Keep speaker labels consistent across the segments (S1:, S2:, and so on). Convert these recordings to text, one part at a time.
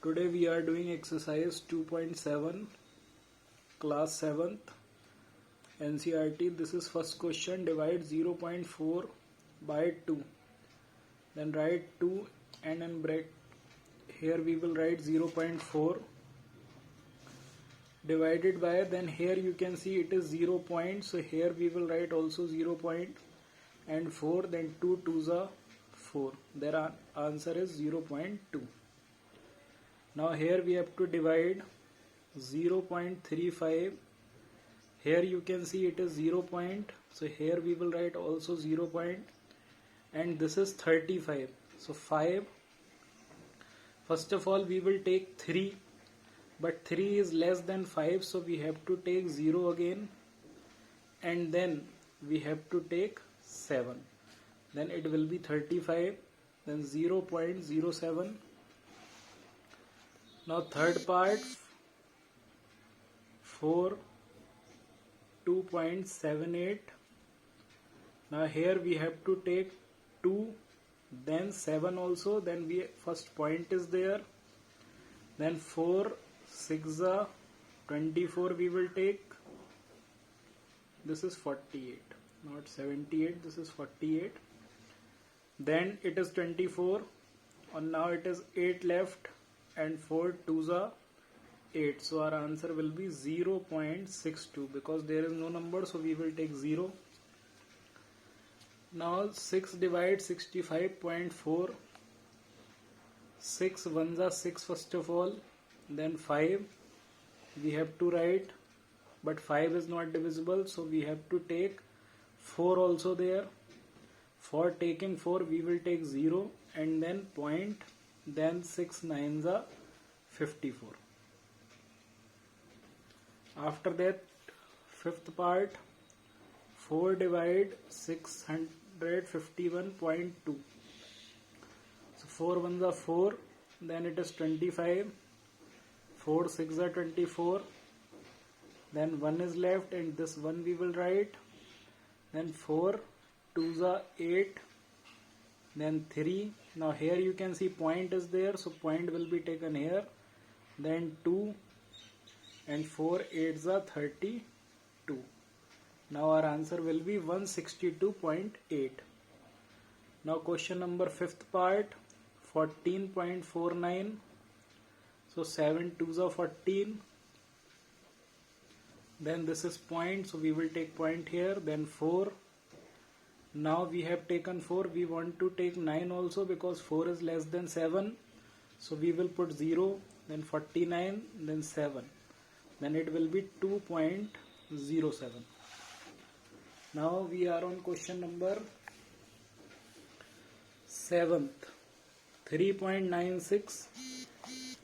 S1: Today we are doing exercise 2.7, class 7th, NCERT. This is first question. Divide 0.4 by 2. Then write 2 and in bracket. Here we will write 0.4 divided by, then here you can see it is 0 point, so here we will write also 0 point and 4, then 2 2s are 4. Their answer is 0.2. Now here we have to divide 0.35. Here you can see it is 0 point, so here we will write also 0 point, and this is 35. So 5. First of all we will take 3, but 3 is less than 5, so we have to take 0 again, and then we have to take 7. Then it will be 35, then 0.07. Now third part, 4, 2.78. Now here we have to take 2, then 7 also, then we first point is there, then 4 6 24 we will take. This is 48, not 78, this is 48. Then it is 24, and now it is 8 left, and 4 2s are 8, so our answer will be 0.62 because there is no number, so we will take 0. Now 6 divide 65.4. 6 1s are 6 first of all, then 5 we have to write, but 5 is not divisible, so we have to take 4 also there. For taking 4 we will take 0 and then point, then 6 9s are 54. After that, fifth part, 4 divide 651.2. So 4 1s are 4, then it is 25. 4 6 are 24, then 1 is left, and this 1 we will write, then 4 2s are 8, then 3. Now here you can see point is there, so point will be taken here, then 2, and 4 8s are 32. Now our answer will be 162.8. Now question number 5th part, 14.49. So 7 2s are 14. Then this is point, so we will take point here, then 4. Now we have taken 4, we want to take 9 also because 4 is less than 7. So we will put 0, then 49, then 7. Then it will be 2.07. Now we are on question number 7th. 3.96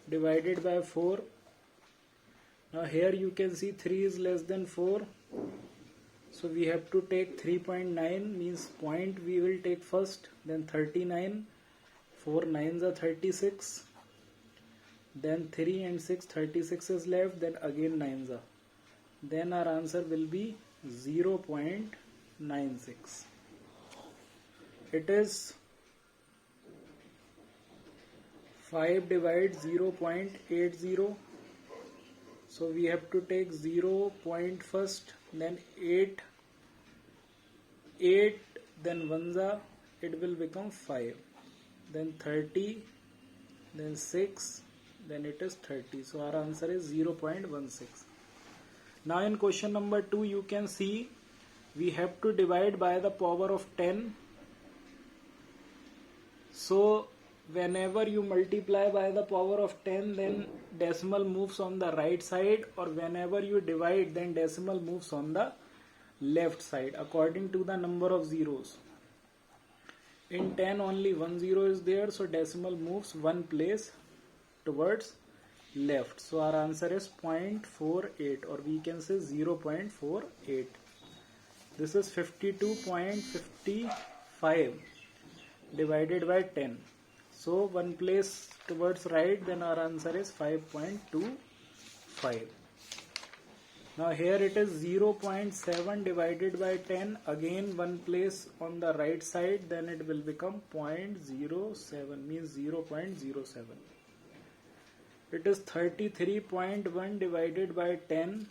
S1: divided by 4. Now here you can see 3 is less than 4, so we have to take 3.9, means point we will take first, then 39, 4 9s are 36, then 3 and 6 36 is left, then again 9s are, then our answer will be 0.96. It is 5 divide 0.80, so we have to take 0 point first, then 8, then 1s are, it will become 5, then 30, then 6, then it is 30, so our answer is 0.16. Now in question number 2 you can see we have to divide by the power of 10. So whenever you multiply by the power of 10, then decimal moves on the right side, or whenever you divide, then decimal moves on the left side according to the number of zeros. In 10 only 1 0 is there, so decimal moves one place towards left, so our answer is 0.48, or we can say 0.48. This is 52.55 divided by 10. So one place towards right, then our answer is 5.25. Now here it is 0.7 divided by 10, again one place on the right side, then it will become 0.07, means 0.07. it is 33.1 divided by 10,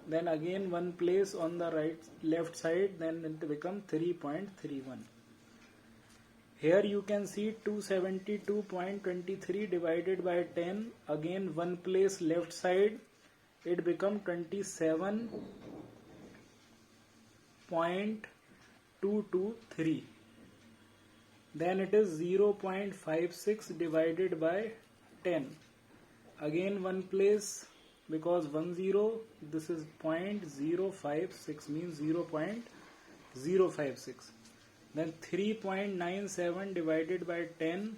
S1: then again one place on the left side, then it become 3.31. Here you can see 272.23 divided by 10, again one place left side, it become 27.223. Then it is 0.56 divided by 10. Again one place, because 10, this is 0.056, means 0.056. Then 3.97 divided by 10,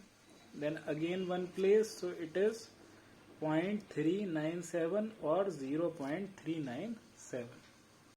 S1: then again one place, so it is 0.397 or 0.397.